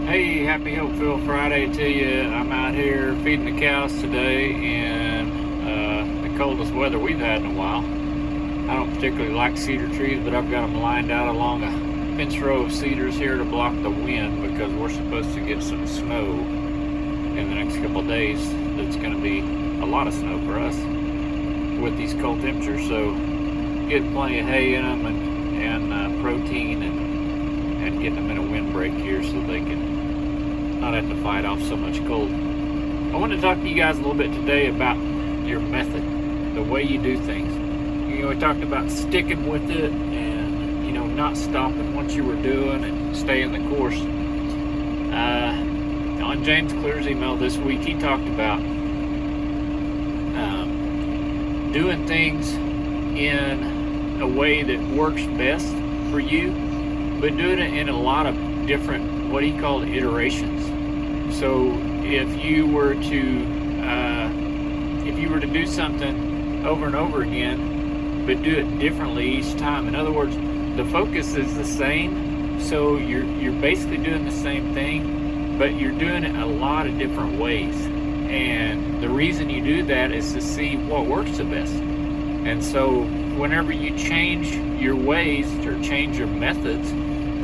Hey, happy Hopeful Friday to you. I'm out here feeding the cows today in the coldest weather we've had in a while. I don't particularly like cedar trees, but I've got them lined out along a fence row of cedars here to block the wind because we're supposed to get some snow in the next couple of days. It's going to be a lot of snow for us with these cold temperatures, so getting plenty of hay in them and protein and getting them in a windbreak here so they can not have to fight off so much cold. I want to talk to you guys a little bit today about your method, the way you do things. We talked about sticking with it and, not stopping what you were doing and staying the course. On James Clear's email this week, he talked about doing things in a way that works best for you, but doing it in a lot of different, what he called iterations. So if you were to do something over and over again, but do it differently each time. In other words, the focus is the same, so you're basically doing the same thing, but you're doing it a lot of different ways. And the reason you do that is to see what works the best. And so whenever you change your ways or change your methods,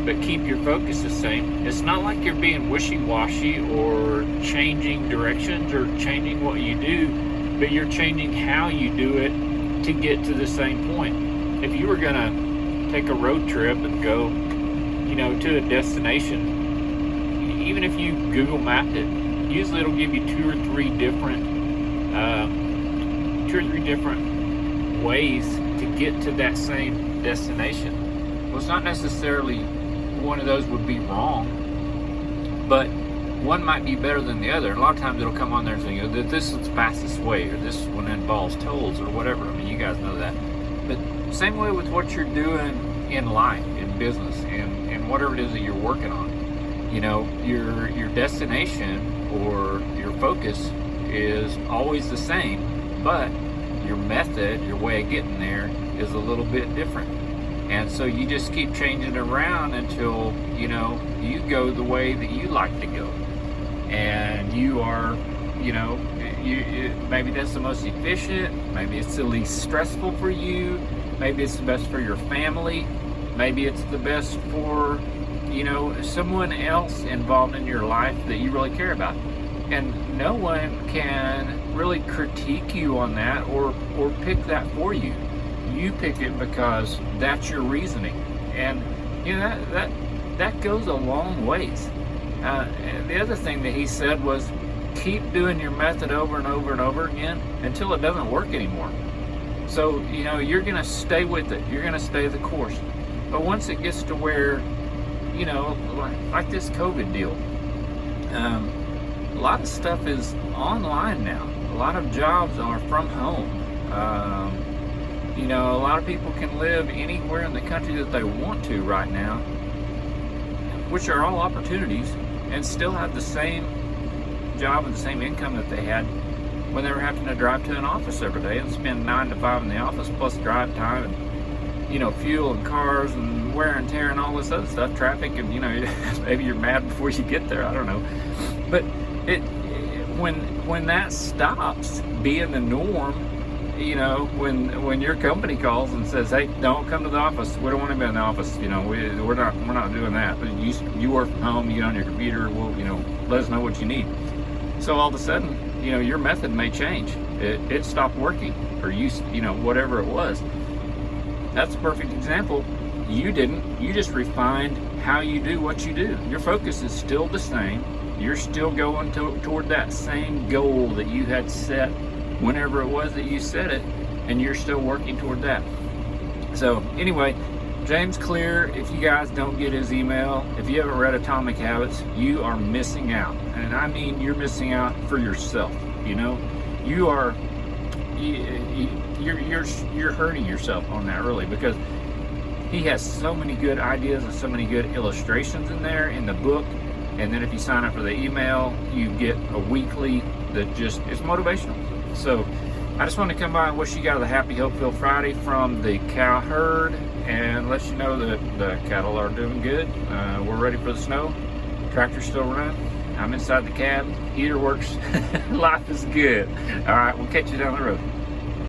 but keep your focus the same, it's not like you're being wishy-washy or changing directions or changing what you do, but you're changing how you do it to get to the same point. If you were gonna take a road trip and go, to a destination, even if you Google mapped it, usually it'll give you two or three different ways to get to that same destination. Well, it's not necessarily one of those would be wrong, but one might be better than the other. And a lot of times it'll come on there and say, that this is the fastest way, or this one involves tolls, or whatever. I mean, you guys know that. But same way with what you're doing in life, in business, and whatever it is that you're working on. Your destination or your focus is always the same, but your method, your way of getting there is a little bit different. And so you just keep changing it around until, you go the way that you like to go. And you are, maybe that's the most efficient, maybe it's the least stressful for you, maybe it's the best for your family, maybe it's the best for, someone else involved in your life that you really care about. And no one can really critique you on that or pick that for you. You pick it because that's your reasoning, and that goes a long ways. The other thing that he said was keep doing your method over and over and over again until it doesn't work anymore. So you're going to stay with it, you're going to stay the course, but once it gets to where like this COVID deal, a lot of stuff is online now. A lot of jobs are from home. A lot of people can live anywhere in the country that they want to right now, which are all opportunities, and still have the same job and the same income that they had when they were having to drive to an office every day and spend 9 to 5 in the office, plus drive time and, fuel and cars and wear and tear and all this other stuff, traffic, and, maybe you're mad before you get there, I don't know. But when that stops being the norm, when your company calls and says, "Hey, don't come to the office. We don't want to be in the office. We're not doing that. But you work from home. You get on your computer. Well, let us know what you need." So all of a sudden, your method may change. It stopped working, or whatever it was. That's a perfect example. You didn't. You just refined how you do what you do. Your focus is still the same. You're still going toward that same goal that you had set whenever it was that you set it, and you're still working toward that. So anyway, James Clear, if you guys don't get his email, if you haven't read Atomic Habits, you are missing out. And I mean, you're missing out for yourself. You're hurting yourself on that, really, because he has so many good ideas and so many good illustrations in there in the book. And then if you sign up for the email, you get a weekly that it's motivational. So I just want to come by and wish you guys a happy Hope-Filled Friday from the cow herd and let you know that the cattle are doing good. We're ready for the snow. Tractor's still running. I'm inside the cab. Heater works. Life is good. All right, we'll catch you down the road.